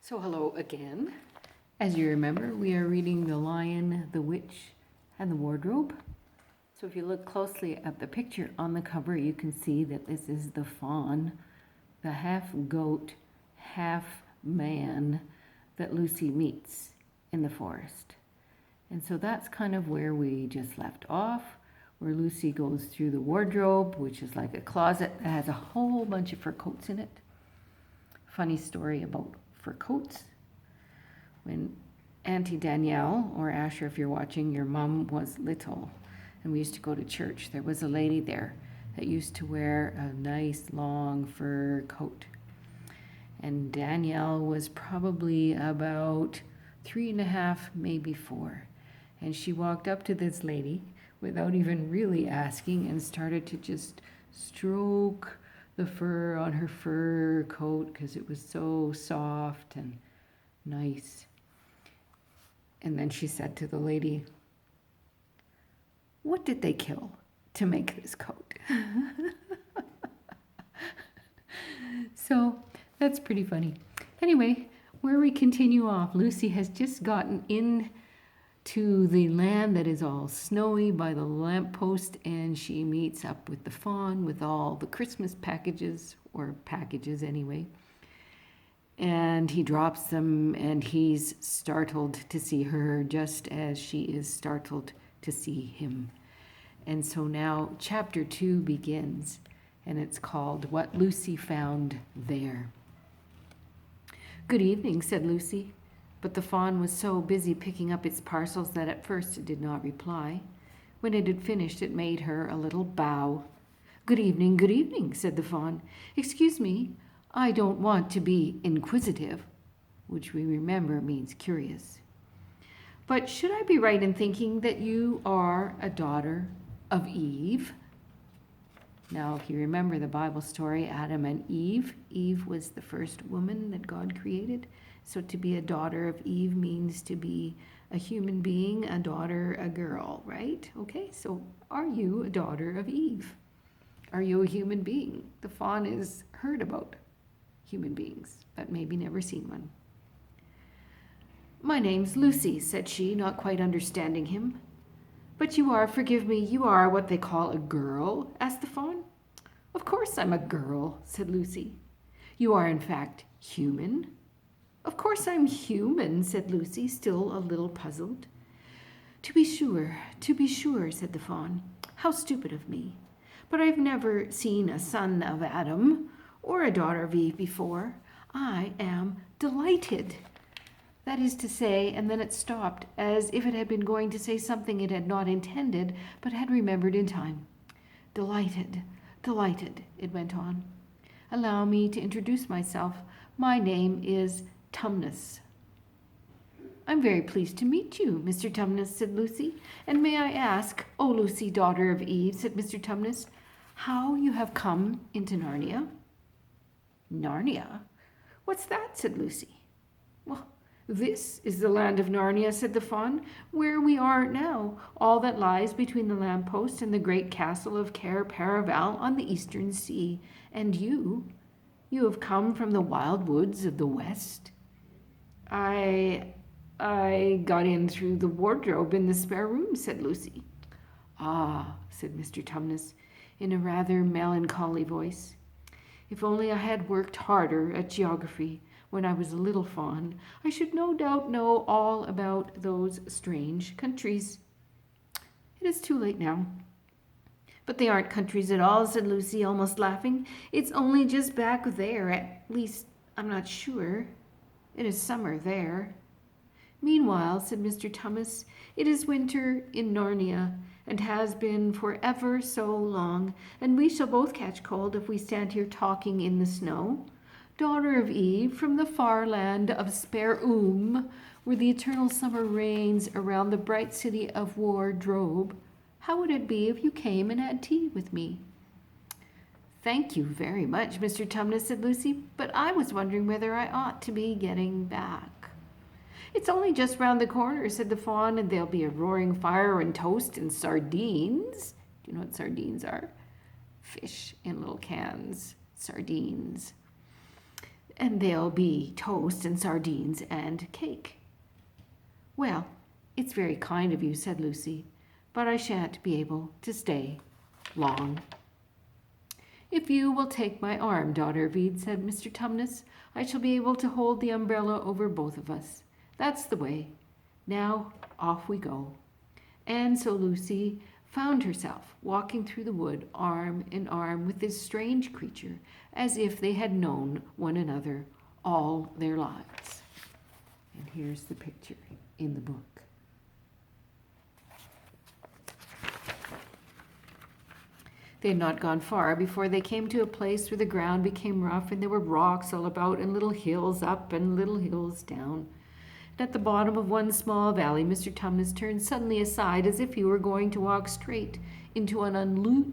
So hello again. As you remember, we are reading The Lion, the Witch, and the Wardrobe. So if you look closely at the picture on the cover, you can see that this is the fawn, the half goat, half man that Lucy meets in the forest. And so that's kind of where we just left off, where Lucy goes through the wardrobe, which is like a closet that has a whole bunch of fur coats in it. Funny story about fur coats. When Auntie Danielle, or Asher if you're watching, your mom was little and we used to go to church, there was a lady there that used to wear a nice long fur coat. And Danielle was probably about 3.5, maybe 4. And she walked up to this lady without even really asking and started to just stroke the fur on her fur coat because it was so soft and nice. And then she said to the lady, "What did they kill to make this coat?" So that's pretty funny. Anyway, where we continue off, Lucy has just gotten in to the land that is all snowy by the lamppost, and she meets up with the fawn with all the Christmas packages, or packages anyway. And he drops them, and he's startled to see her just as she is startled to see him. And so now chapter 2 begins, and it's called What Lucy Found There. "Good evening," said Lucy, but the fawn was so busy picking up its parcels that at first it did not reply. When it had finished, it made her a little bow. Good evening," said the fawn. "Excuse me, I don't want to be inquisitive," which we remember means curious. "But should I be right in thinking that you are a daughter of Eve?" Now, if you remember the Bible story, Adam and Eve, Eve was the first woman that God created. So to be a daughter of Eve means to be a human being, a daughter, a girl, right? Okay, so are you a daughter of Eve? Are you a human being? The fawn is heard about human beings, but maybe never seen one. "My name's Lucy," said she, not quite understanding him. "But you are, forgive me, you are what they call a girl?" asked the fawn. "Of course I'm a girl," said Lucy. "You are in fact human?" "Of course I'm human," said Lucy, still a little puzzled. To be sure, said the fawn. "How stupid of me. But I've never seen a son of Adam or a daughter of Eve before. I am delighted." That is to say, and then it stopped, as if it had been going to say something it had not intended, but had remembered in time. Delighted, it went on. "Allow me to introduce myself. My name is Tumnus." "I'm very pleased to meet you, Mr. Tumnus," said Lucy. "And may I ask, O Lucy, daughter of Eve," said Mr. Tumnus, "how you have come into Narnia?" "Narnia? What's that?" said Lucy. "Well, this is the land of Narnia," said the fawn, "where we are now, all that lies between the lamppost and the great castle of Cair Paravel on the eastern sea. And you have come from the wild woods of the west?" I got in through the wardrobe in the spare room," said Lucy. "Ah," said Mr. Tumnus, in a rather melancholy voice. "If only I had worked harder at geography when I was a little fawn, I should no doubt know all about those strange countries. It is too late now." "But they aren't countries at all," said Lucy, almost laughing. "It's only just back there, at least I'm not sure. It is summer there." "Meanwhile," said Mr. Tumnus, "it is winter in Narnia, and has been for ever so long, and we shall both catch cold if we stand here talking in the snow. Daughter of Eve, from the far land of Spare where the eternal summer reigns around the bright city of Wardrobe, how would it be if you came and had tea with me?" "Thank you very much, Mr. Tumnus," said Lucy, "but I was wondering whether I ought to be getting back." "It's only just round the corner," said the fawn, "and there'll be a roaring fire and toast and sardines." Do you know what sardines are? Fish in little cans. Sardines. and there'll be toast and sardines and cake." "Well, it's very kind of you," said Lucy, "but I shan't be able to stay long." "If you will take my arm, daughter Reed," said Mr. Tumnus, "I shall be able to hold the umbrella over both of us. That's the way. Now, off we go." And so Lucy found herself walking through the wood arm in arm with this strange creature, as if they had known one another all their lives. And here's the picture in the book. They had not gone far before they came to a place where the ground became rough and there were rocks all about and little hills up and little hills down. And at the bottom of one small valley, Mr. Tumnus turned suddenly aside as if he were going to walk straight into an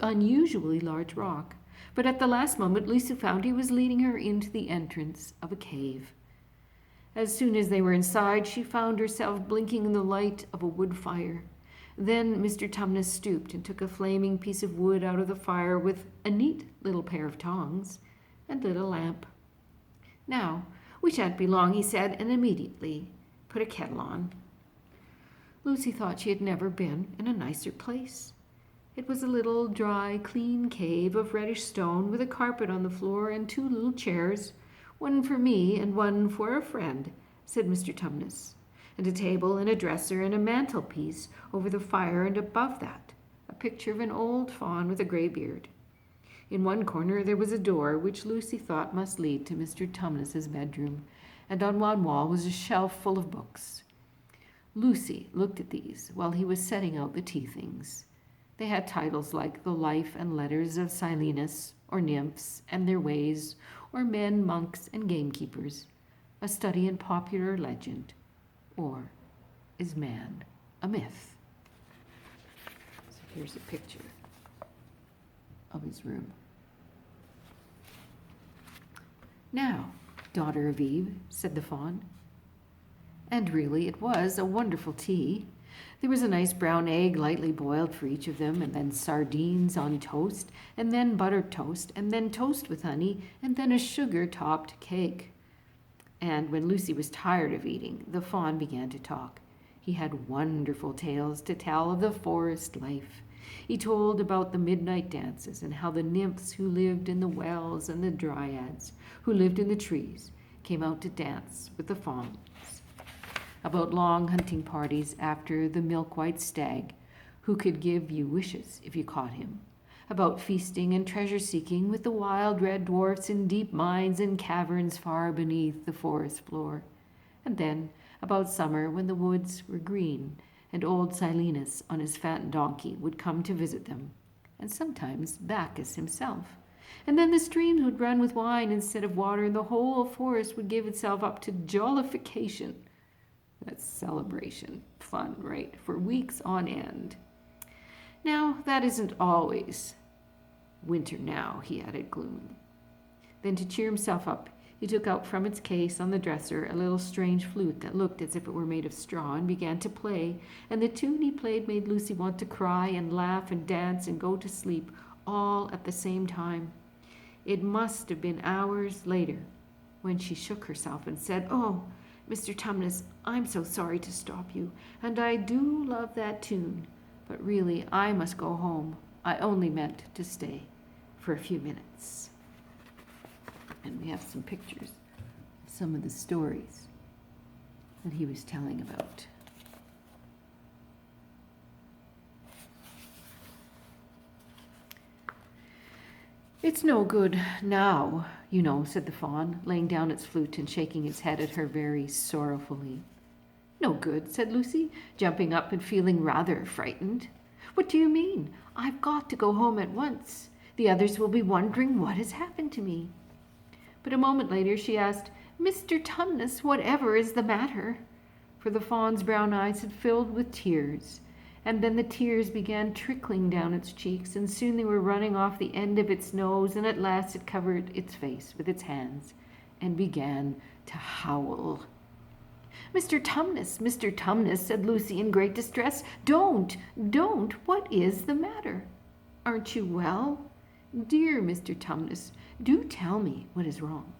unusually large rock. But at the last moment, Lucy found he was leading her into the entrance of a cave. As soon as they were inside, she found herself blinking in the light of a wood fire. Then Mr. Tumnus stooped and took a flaming piece of wood out of the fire with a neat little pair of tongs and lit a lamp. "Now, we shan't be long," he said, and immediately put a kettle on. Lucy thought she had never been in a nicer place. It was a little, dry, clean cave of reddish stone with a carpet on the floor and 2 little chairs, "one for me and one for a friend," said Mr. Tumnus, "and a table and a dresser and a mantelpiece over the fire, and above that a picture of an old faun with a grey beard. In one corner there was a door which Lucy thought must lead to Mr. Tumnus's bedroom, and on one wall was a shelf full of books. Lucy looked at these while he was setting out the tea things. They had titles like The Life and Letters of Silenus, or Nymphs and Their Ways, or Men, Monks, and Gamekeepers, A Study in Popular Legend, or Is Man a Myth? So here's a picture of his room. "Now, daughter of Eve," said the faun. And really it was a wonderful tea. There was a nice brown egg lightly boiled for each of them, and then sardines on toast, and then buttered toast, and then toast with honey, and then a sugar-topped cake. And when Lucy was tired of eating, the faun began to talk. He had wonderful tales to tell of the forest life. He told about the midnight dances and how the nymphs who lived in the wells and the dryads who lived in the trees came out to dance with the fauns. About long hunting parties after the milk-white stag who could give you wishes if you caught him. About feasting and treasure-seeking with the wild red dwarfs in deep mines and caverns far beneath the forest floor. And then about summer when the woods were green and old Silenus on his fat donkey would come to visit them, and sometimes Bacchus himself. And then the streams would run with wine instead of water, and the whole forest would give itself up to jollification. That's celebration, fun, right? For weeks on end. Now, that isn't always winter now, he added gloomily. Then to cheer himself up, he took out from its case on the dresser a little strange flute that looked as if it were made of straw, and began to play, and the tune he played made Lucy want to cry and laugh and dance and go to sleep all at the same time. It must have been hours later when she shook herself and said, "Oh, Mr. Tumnus, I'm so sorry to stop you, and I do love that tune, but really I must go home. I only meant to stay for a few minutes." And we have some pictures of some of the stories that he was telling about. "It's no good now, you know," said the faun, laying down its flute and shaking its head at her very sorrowfully. "No good," said Lucy, jumping up and feeling rather frightened. "What do you mean? I've got to go home at once. The others will be wondering what has happened to me." But a moment later she asked, "Mr. Tumnus, whatever is the matter?" For the faun's brown eyes had filled with tears, and then the tears began trickling down its cheeks, and soon they were running off the end of its nose, and at last it covered its face with its hands and began to howl. "Mr. Tumnus," said Lucy in great distress. Don't! What is the matter? Aren't you well? Dear Mr. Tumnus, do tell me what is wrong."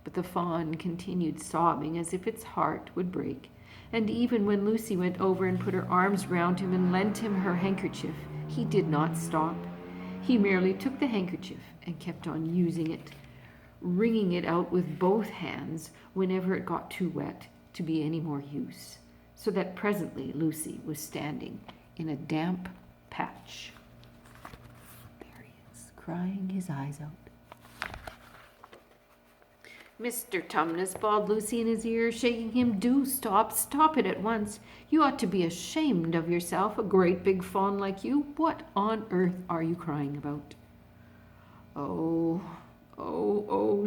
But the fawn continued sobbing as if its heart would break, and even when Lucy went over and put her arms round him and lent him her handkerchief, he did not stop. He merely took the handkerchief and kept on using it, wringing it out with both hands whenever it got too wet to be any more use, so that presently Lucy was standing in a damp patch. There he is, crying his eyes out. Mr. Tumnus, bawled Lucy in his ear, shaking him, do stop. Stop it at once. You ought to be ashamed of yourself, a great big fawn like you. What on earth are you crying about? Oh,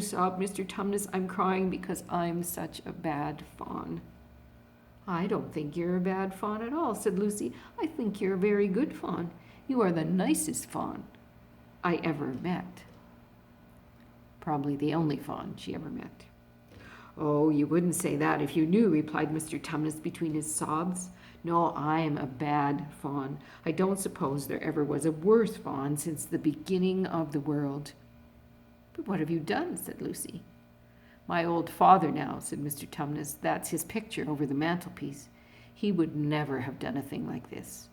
sobbed Mr. Tumnus. I'm crying because I'm such a bad fawn. I don't think you're a bad fawn at all, said Lucy. I think you're a very good fawn. You are the nicest fawn I ever met. Probably the only fawn she ever met. Oh, you wouldn't say that if you knew, replied Mr. Tumnus between his sobs. No, I am a bad fawn. I don't suppose there ever was a worse fawn since the beginning of the world. But what have you done? Said Lucy. My old father now, said Mr. Tumnus. That's his picture over the mantelpiece. He would never have done a thing like this.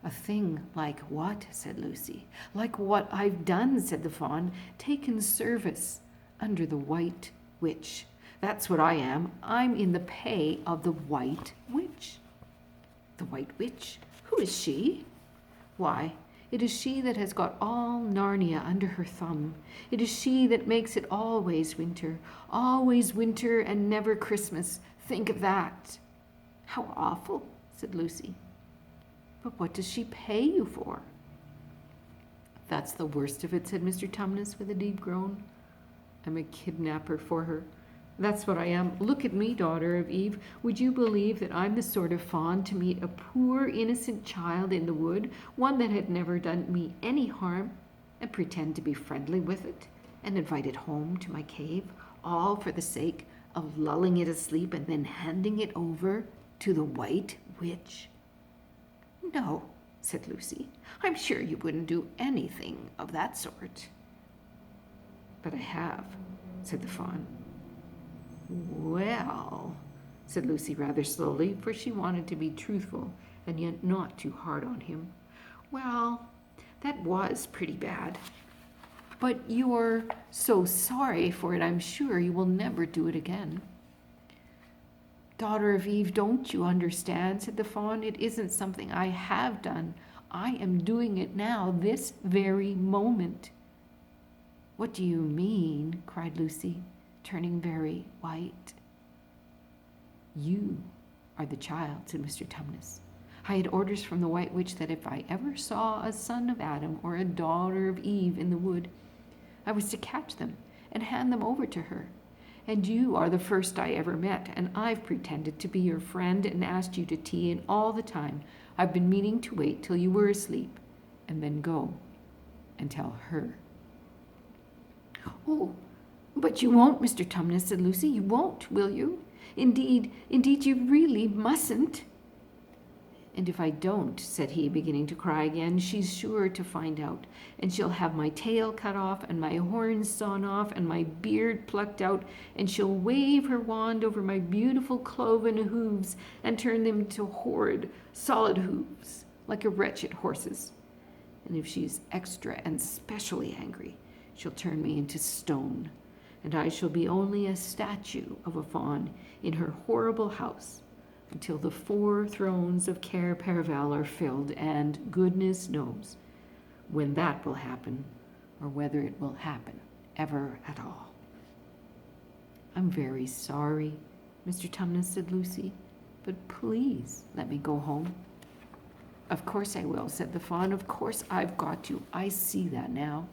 A thing like what? Said Lucy. Like what I've done, said the fawn. Taken service under the White Witch. That's what I am. I'm in the pay of the White Witch. The White Witch? Who is she? Why, it is she that has got all Narnia under her thumb. It is she that makes it always winter and never Christmas. Think of that. How awful, said Lucy. But what does she pay you for? That's the worst of it, said Mr. Tumnus with a deep groan. I'm a kidnapper for her. That's what I am. Look at me, daughter of Eve. Would you believe that I'm the sort of fawn to meet a poor innocent child in the wood, one that had never done me any harm, and pretend to be friendly with it, and invite it home to my cave, all for the sake of lulling it asleep and then handing it over to the White Witch? No, said Lucy. I'm sure you wouldn't do anything of that sort. But I have, said the fawn. Well, said Lucy rather slowly, for she wanted to be truthful and yet not too hard on him. Well, that was pretty bad. But you're so sorry for it, I'm sure you will never do it again. Daughter of Eve, don't you understand, said the fawn. It isn't something I have done. I am doing it now, this very moment. What do you mean? Cried Lucy, turning very white. You are the child, said Mr. Tumnus. I had orders from the White Witch that if I ever saw a son of Adam or a daughter of Eve in the wood, I was to catch them and hand them over to her. And you are the first I ever met, and I've pretended to be your friend and asked you to tea, and all the time I've been meaning to wait till you were asleep and then go and tell her. Oh, but you won't, Mr. Tumnus, said Lucy. You won't, will you? Indeed, you really mustn't. And if I don't, said he, beginning to cry again, she's sure to find out, and she'll have my tail cut off, and my horns sawn off, and my beard plucked out, and she'll wave her wand over my beautiful cloven hooves, and turn them to horrid, solid hooves, like a wretched horse's. And if she's extra and specially angry, she'll turn me into stone, and I shall be only a statue of a fawn in her horrible house, until the 4 thrones of Cair Paravel are filled, and goodness knows when that will happen, or whether it will happen ever at all. I'm very sorry, Mr. Tumnus, said Lucy, but please let me go home. Of course I will, said the fawn. Of course I've got you. I see that now.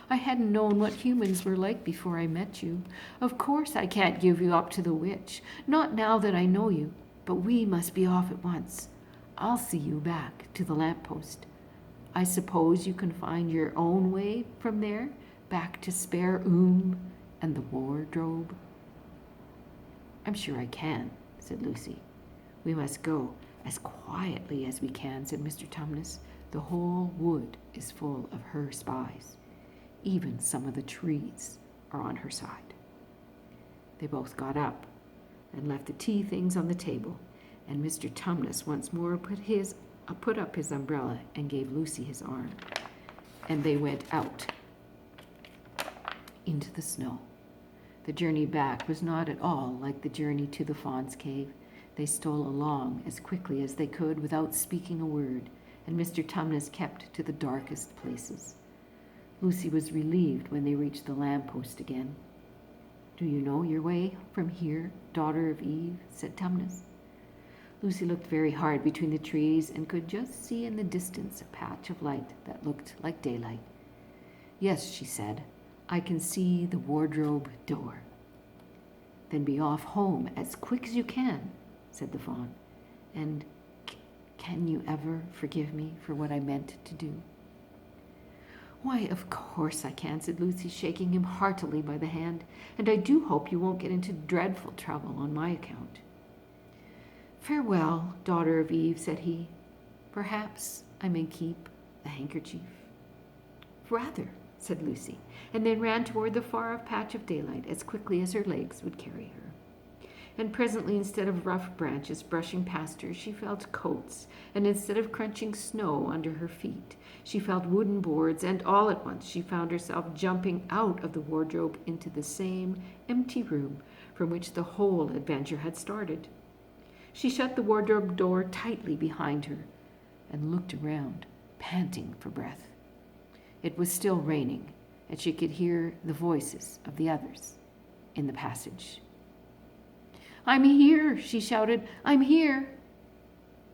I hadn't known what humans were like before I met you. Of course I can't give you up to the witch, not now that I know you. But we must be off at once. I'll see you back to the lamppost. I suppose you can find your own way from there, back to Spare and the wardrobe? I'm sure I can, said Lucy. We must go as quietly as we can, said Mr. Tumnus. The whole wood is full of her spies. Even some of the trees are on her side. They both got up and left the tea things on the table, and Mr. Tumnus once more put up his umbrella and gave Lucy his arm, and they went out into the snow. The journey back was not at all like the journey to the Fawn's Cave. They stole along as quickly as they could without speaking a word, and Mr. Tumnus kept to the darkest places. Lucy was relieved when they reached the lamp-post again. "Do you know your way from here, daughter of Eve?" said Tumnus. Lucy looked very hard between the trees and could just see in the distance a patch of light that looked like daylight. "Yes," she said, "I can see the wardrobe door." "Then be off home as quick as you can," said the Fawn. "And can you ever forgive me for what I meant to do?" "Why, of course I can," said Lucy, shaking him heartily by the hand. "And I do hope you won't get into dreadful trouble on my account." "Farewell, daughter of Eve," said he. "Perhaps I may keep the handkerchief." "Rather," said Lucy, and then ran toward the far-off patch of daylight as quickly as her legs would carry her. And presently, instead of rough branches brushing past her, she felt coats, and instead of crunching snow under her feet, she felt wooden boards, and all at once she found herself jumping out of the wardrobe into the same empty room from which the whole adventure had started. She shut the wardrobe door tightly behind her and looked around, panting for breath. It was still raining, and she could hear the voices of the others in the passage. "I'm here," she shouted. "I'm here.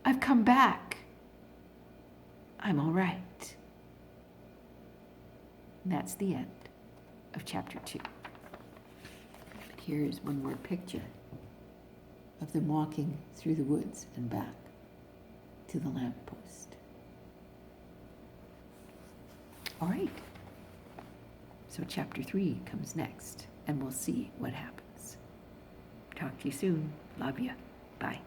I've come back. I'm all right." And that's the end of chapter 2. Here's one more picture of them walking through the woods and back to the lamppost. All right. So chapter 3 comes next, and we'll see what happens. Talk to you soon. Love you. Bye.